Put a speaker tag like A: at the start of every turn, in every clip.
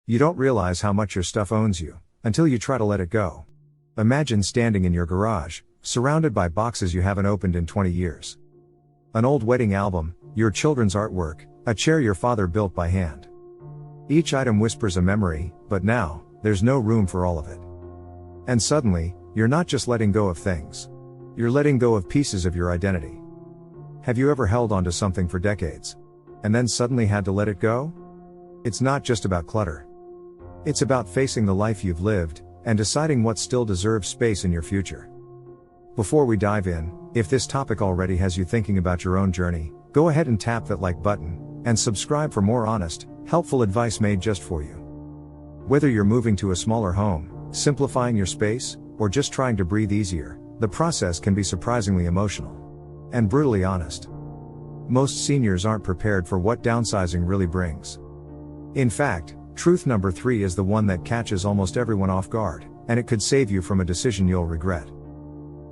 A: You don't realize how much your stuff owns you, until you try to let it go. Imagine standing in your garage, surrounded by boxes you haven't opened in 20 years. An old wedding album, your children's artwork, a chair your father built by hand. Each item whispers a memory, but now, there's no room for all of it. And suddenly, you're not just letting go of things. You're letting go of pieces of your identity. Have you ever held onto something for decades, and then suddenly had to let it go? It's not just about clutter. It's about facing the life you've lived, and deciding what still deserves space in your future. Before we dive in, if this topic already has you thinking about your own journey, go ahead and tap that like button, and subscribe for more honest, helpful advice made just for you. Whether you're moving to a smaller home, simplifying your space, or just trying to breathe easier, the process can be surprisingly emotional. And brutally honest. Most seniors aren't prepared for what downsizing really brings. In fact, truth number 3 is the one that catches almost everyone off guard, and it could save you from a decision you'll regret.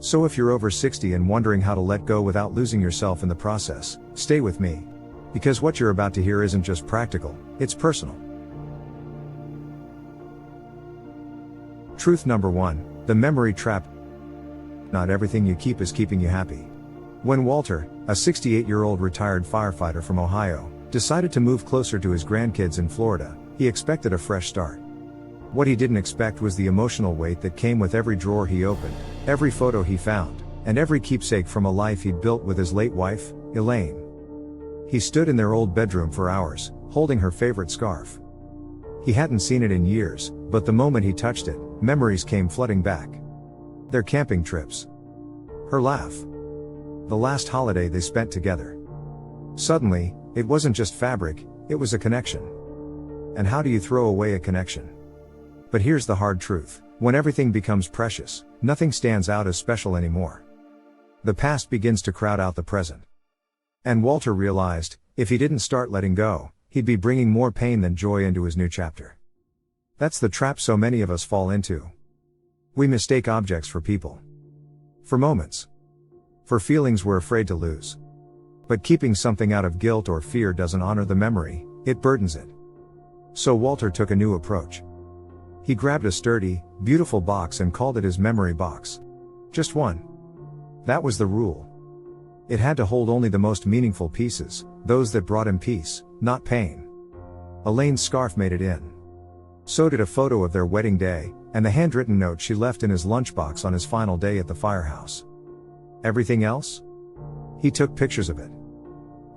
A: So if you're over 60 and wondering how to let go without losing yourself in the process, stay with me. Because what you're about to hear isn't just practical, it's personal. Truth number 1, the memory trap. Not everything you keep is keeping you happy. When Walter, a 68-year-old retired firefighter from Ohio, decided to move closer to his grandkids in Florida, he expected a fresh start. What he didn't expect was the emotional weight that came with every drawer he opened, every photo he found, and every keepsake from a life he'd built with his late wife, Elaine. He stood in their old bedroom for hours, holding her favorite scarf. He hadn't seen it in years, but the moment he touched it, memories came flooding back. Their camping trips. Her laugh. The last holiday they spent together. Suddenly, it wasn't just fabric, it was a connection. And how do you throw away a connection? But here's the hard truth. When everything becomes precious, nothing stands out as special anymore. The past begins to crowd out the present. And Walter realized, if he didn't start letting go, he'd be bringing more pain than joy into his new chapter. That's the trap so many of us fall into. We mistake objects for people. For moments. For feelings we're afraid to lose. But keeping something out of guilt or fear doesn't honor the memory, it burdens it. So Walter took a new approach. He grabbed a sturdy, beautiful box and called it his memory box. Just one. That was the rule. It had to hold only the most meaningful pieces, those that brought him peace, not pain. Elaine's scarf made it in. So did a photo of their wedding day, and the handwritten note she left in his lunchbox on his final day at the firehouse. Everything else? He took pictures of it.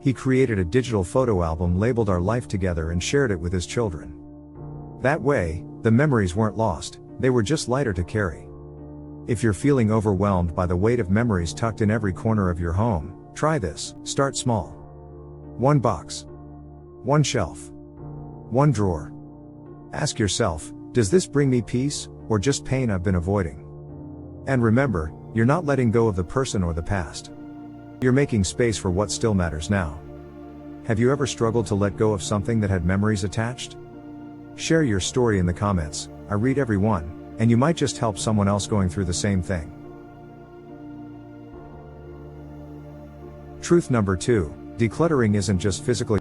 A: He created a digital photo album labeled Our Life Together and shared it with his children. That way, the memories weren't lost, they were just lighter to carry. If you're feeling overwhelmed by the weight of memories tucked in every corner of your home, try this. Start small. One box. One shelf. One drawer. Ask yourself, does this bring me peace, or just pain I've been avoiding? And remember, you're not letting go of the person or the past. You're making space for what still matters now. Have you ever struggled to let go of something that had memories attached? Share your story in the comments, I read every one, and you might just help someone else going through the same thing. Truth number 2, decluttering isn't just physical.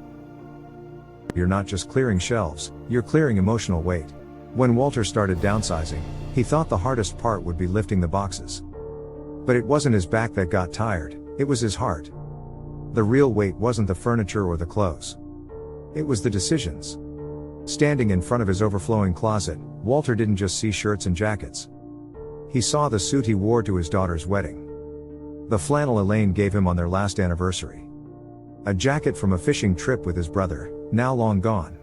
A: You're not just clearing shelves, you're clearing emotional weight. When Walter started downsizing, he thought the hardest part would be lifting the boxes. But it wasn't his back that got tired, it was his heart. The real weight wasn't the furniture or the clothes. It was the decisions. Standing in front of his overflowing closet, Walter didn't just see shirts and jackets. He saw the suit he wore to his daughter's wedding. The flannel Elaine gave him on their last anniversary. A jacket from a fishing trip with his brother, now long gone.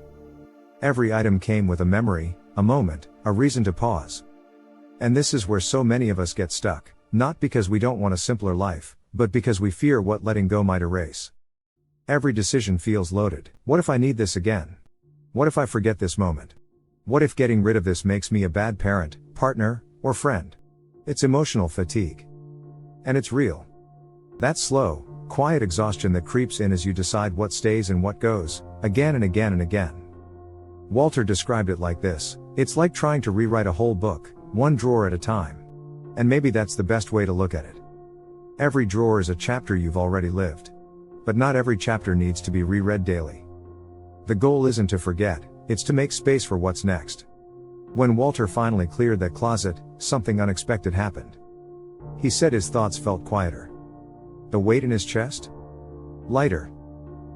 A: Every item came with a memory, a moment, a reason to pause. And this is where so many of us get stuck, not because we don't want a simpler life, but because we fear what letting go might erase. Every decision feels loaded. What if I need this again? What if I forget this moment? What if getting rid of this makes me a bad parent, partner, or friend? It's emotional fatigue. And it's real. That slow, quiet exhaustion that creeps in as you decide what stays and what goes, again and again and again. Walter described it like this: it's like trying to rewrite a whole book, one drawer at a time. And maybe that's the best way to look at it. Every drawer is a chapter you've already lived. But not every chapter needs to be reread daily. The goal isn't to forget, it's to make space for what's next. When Walter finally cleared that closet, something unexpected happened. He said his thoughts felt quieter. The weight in his chest? Lighter.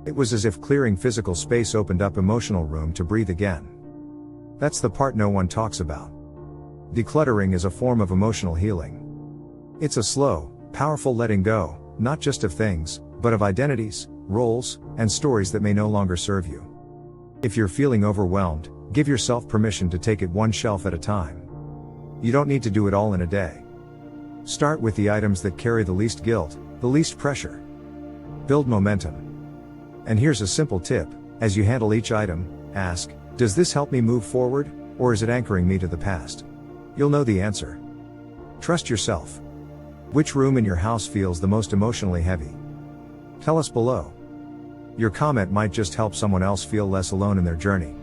A: It was as if clearing physical space opened up emotional room to breathe again. That's the part no one talks about. Decluttering is a form of emotional healing. It's a slow, powerful letting go, not just of things, but of identities, roles, and stories that may no longer serve you. If you're feeling overwhelmed, give yourself permission to take it one shelf at a time. You don't need to do it all in a day. Start with the items that carry the least guilt, the least pressure. Build momentum. And here's a simple tip: as you handle each item, ask, does this help me move forward, or is it anchoring me to the past? You'll know the answer. Trust yourself. Which room in your house feels the most emotionally heavy? Tell us below. Your comment might just help someone else feel less alone in their journey.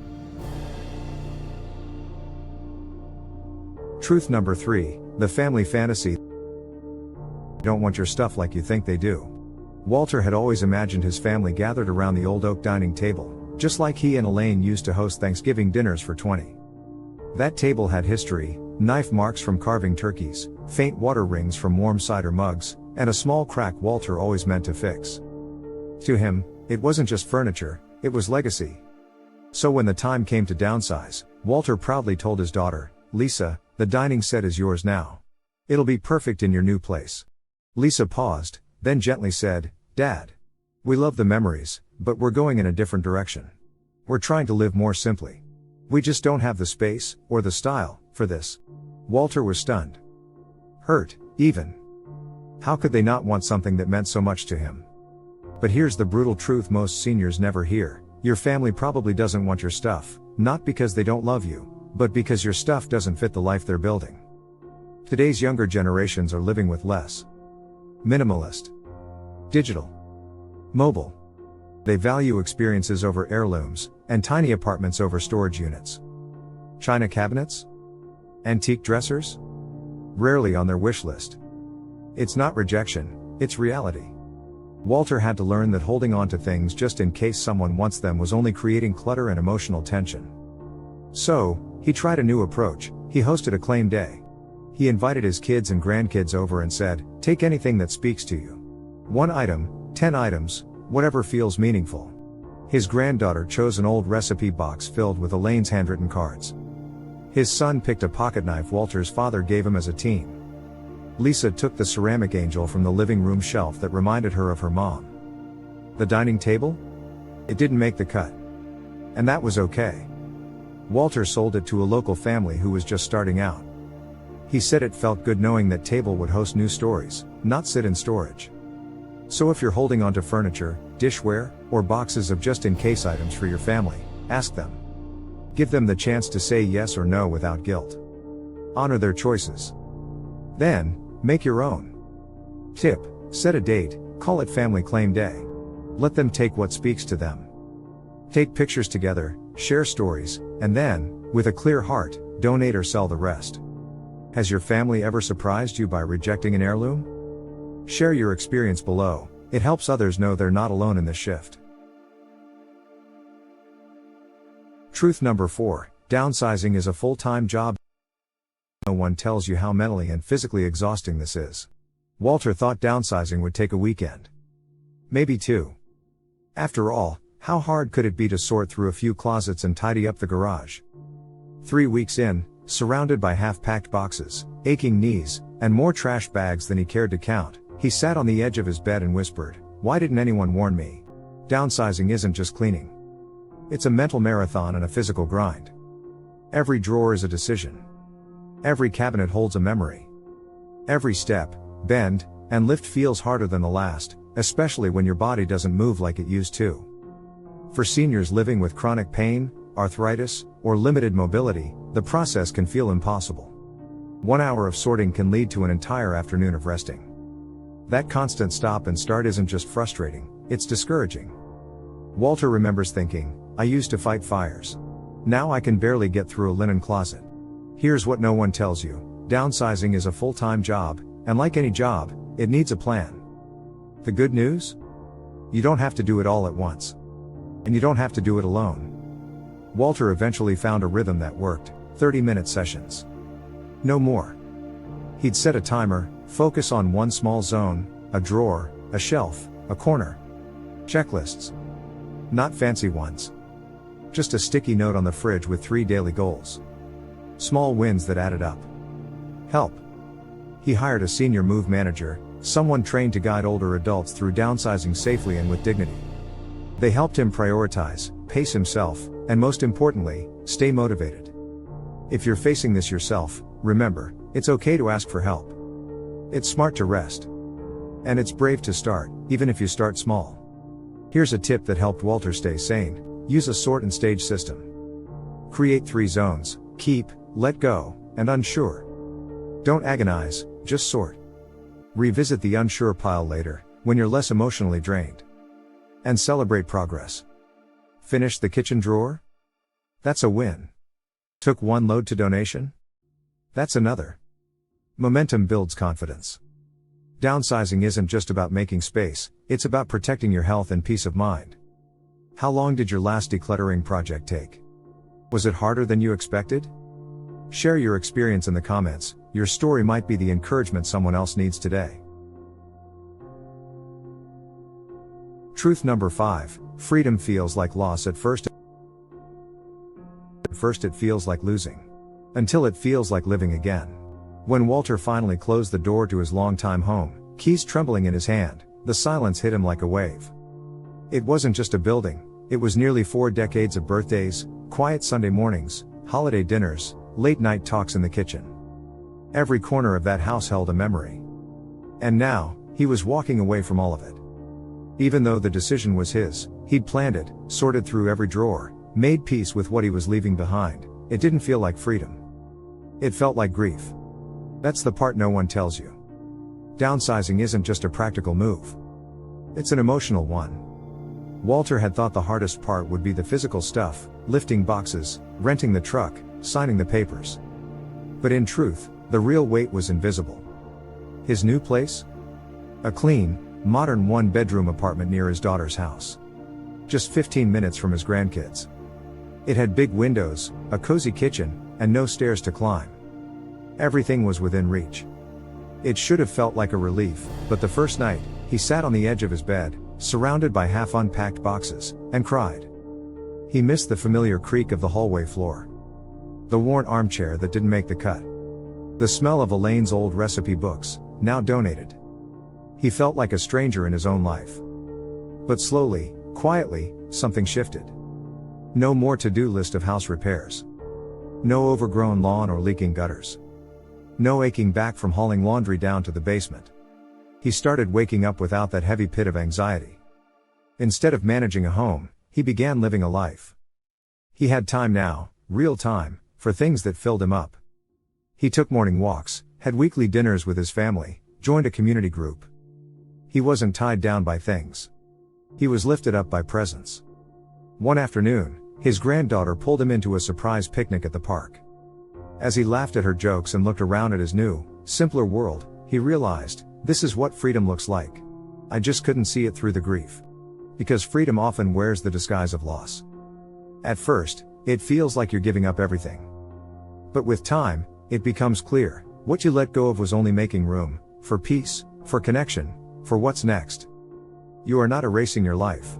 A: Truth number 3, the family fantasy. You don't want your stuff like you think they do. Walter had always imagined his family gathered around the old oak dining table, just like he and Elaine used to host Thanksgiving dinners for 20. That table had history, knife marks from carving turkeys, faint water rings from warm cider mugs, and a small crack Walter always meant to fix. To him, it wasn't just furniture, it was legacy. So when the time came to downsize, Walter proudly told his daughter, Lisa, the dining set is yours now. It'll be perfect in your new place. Lisa paused, then gently said, Dad, we love the memories, but we're going in a different direction. We're trying to live more simply. We just don't have the space, or the style, for this. Walter was stunned. Hurt, even. How could they not want something that meant so much to him? But here's the brutal truth most seniors never hear: your family probably doesn't want your stuff, not because they don't love you, but because your stuff doesn't fit the life they're building. Today's younger generations are living with less. Minimalist. Digital. Mobile. They value experiences over heirlooms, and tiny apartments over storage units. China cabinets? Antique dressers? Rarely on their wish list. It's not rejection, it's reality. Walter had to learn that holding on to things just in case someone wants them was only creating clutter and emotional tension. So, he tried a new approach. He hosted a claim day. He invited his kids and grandkids over and said, take anything that speaks to you. 1 item, 10 items, whatever feels meaningful. His granddaughter chose an old recipe box filled with Elaine's handwritten cards. His son picked a pocket knife Walter's father gave him as a teen. Lisa took the ceramic angel from the living room shelf that reminded her of her mom. The dining table? It didn't make the cut. And that was okay. Walter sold it to a local family who was just starting out. He said it felt good knowing that table would host new stories, not sit in storage. So if you're holding onto furniture, dishware, or boxes of just-in-case items for your family, ask them. Give them the chance to say yes or no without guilt. Honor their choices. Then, make your own. Tip: set a date, call it Family Claim Day. Let them take what speaks to them. Take pictures together, share stories, and then, with a clear heart, donate or sell the rest. Has your family ever surprised you by rejecting an heirloom? Share your experience below. It helps others know they're not alone in this shift. Truth number 4, downsizing is a full-time job. No one tells you how mentally and physically exhausting this is. Walter thought downsizing would take a weekend. Maybe 2. After all, how hard could it be to sort through a few closets and tidy up the garage? 3 weeks in, surrounded by half-packed boxes, aching knees, and more trash bags than he cared to count, he sat on the edge of his bed and whispered, why didn't anyone warn me? Downsizing isn't just cleaning. It's a mental marathon and a physical grind. Every drawer is a decision. Every cabinet holds a memory. Every step, bend, and lift feels harder than the last, especially when your body doesn't move like it used to. For seniors living with chronic pain, arthritis, or limited mobility, the process can feel impossible. 1 hour of sorting can lead to an entire afternoon of resting. That constant stop and start isn't just frustrating, it's discouraging. Walter remembers thinking, I used to fight fires. Now I can barely get through a linen closet. Here's what no one tells you: downsizing is a full-time job, and like any job, it needs a plan. The good news? You don't have to do it all at once. And you don't have to do it alone. Walter eventually found a rhythm that worked: 30-minute sessions. No more. He'd set a timer, focus on one small zone, a drawer, a shelf, a corner. Checklists. Not fancy ones. Just a sticky note on the fridge with 3 daily goals. Small wins that added up. Help. He hired a senior move manager, someone trained to guide older adults through downsizing safely and with dignity. They helped him prioritize, pace himself, and most importantly, stay motivated. If you're facing this yourself, remember, it's okay to ask for help. It's smart to rest. And it's brave to start, even if you start small. Here's a tip that helped Walter stay sane: use a sort and stage system. Create 3 zones: keep, let go, and unsure. Don't agonize, just sort. Revisit the unsure pile later, when you're less emotionally drained. And celebrate progress. Finished the kitchen drawer? That's a win. Took 1 load to donation? That's another. Momentum builds confidence. Downsizing isn't just about making space, it's about protecting your health and peace of mind. How long did your last decluttering project take? Was it harder than you expected? Share your experience in the comments. Your story might be the encouragement someone else needs today. Truth number 5, freedom feels like loss at first. At first it feels like losing. Until it feels like living again. When Walter finally closed the door to his longtime home, keys trembling in his hand, the silence hit him like a wave. It wasn't just a building, it was nearly 4 decades of birthdays, quiet Sunday mornings, holiday dinners, late night talks in the kitchen. Every corner of that house held a memory. And now, he was walking away from all of it. Even though the decision was his, he'd planned it, sorted through every drawer, made peace with what he was leaving behind. It didn't feel like freedom. It felt like grief. That's the part no one tells you. Downsizing isn't just a practical move. It's an emotional one. Walter had thought the hardest part would be the physical stuff: lifting boxes, renting the truck, signing the papers. But in truth, the real weight was invisible. His new place? A clean, modern 1-bedroom apartment near his daughter's house. Just 15 minutes from his grandkids. It had big windows, a cozy kitchen, and no stairs to climb. Everything was within reach. It should have felt like a relief, but the first night, he sat on the edge of his bed, surrounded by half-unpacked boxes, and cried. He missed the familiar creak of the hallway floor. The worn armchair that didn't make the cut. The smell of Elaine's old recipe books, now donated. He felt like a stranger in his own life. But slowly, quietly, something shifted. No more to-do list of house repairs. No overgrown lawn or leaking gutters. No aching back from hauling laundry down to the basement. He started waking up without that heavy pit of anxiety. Instead of managing a home, he began living a life. He had time now, real time, for things that filled him up. He took morning walks, had weekly dinners with his family, joined a community group. He wasn't tied down by things. He was lifted up by presence. One afternoon, his granddaughter pulled him into a surprise picnic at the park. As he laughed at her jokes and looked around at his new, simpler world, he realized, this is what freedom looks like. I just couldn't see it through the grief. Because freedom often wears the disguise of loss. At first, it feels like you're giving up everything. But with time, it becomes clear, what you let go of was only making room, for peace, for connection, for what's next. You are not erasing your life.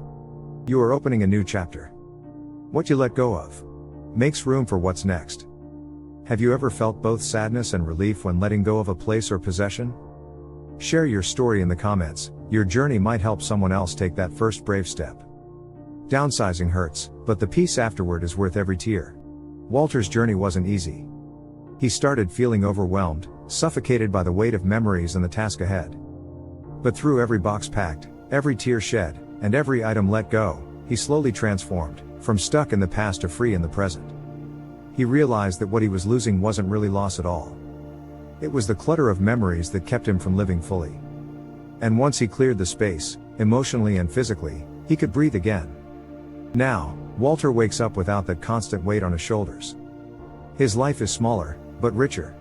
A: You are opening a new chapter. What you let go of makes room for what's next. Have you ever felt both sadness and relief when letting go of a place or possession? Share your story in the comments. Your journey might help someone else take that first brave step. Downsizing hurts, but the peace afterward is worth every tear. Walter's journey wasn't easy. He started feeling overwhelmed, suffocated by the weight of memories and the task ahead. But through every box packed, every tear shed, and every item let go, he slowly transformed, from stuck in the past to free in the present. He realized that what he was losing wasn't really loss at all. It was the clutter of memories that kept him from living fully. And once he cleared the space, emotionally and physically, he could breathe again. Now, Walter wakes up without that constant weight on his shoulders. His life is smaller, but richer.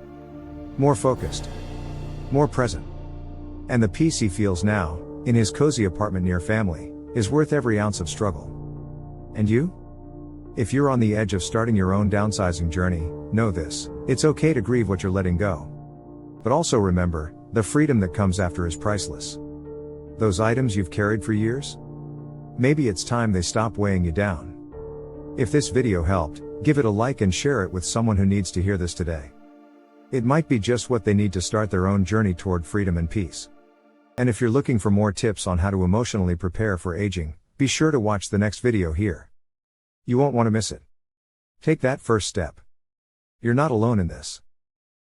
A: More focused. More present. And the peace he feels now, in his cozy apartment near family, is worth every ounce of struggle. And you? If you're on the edge of starting your own downsizing journey, know this: it's okay to grieve what you're letting go. But also remember, the freedom that comes after is priceless. Those items you've carried for years? Maybe it's time they stop weighing you down. If this video helped, give it a like and share it with someone who needs to hear this today. It might be just what they need to start their own journey toward freedom and peace. And if you're looking for more tips on how to emotionally prepare for aging, be sure to watch the next video here. You won't want to miss it. Take that first step. You're not alone in this.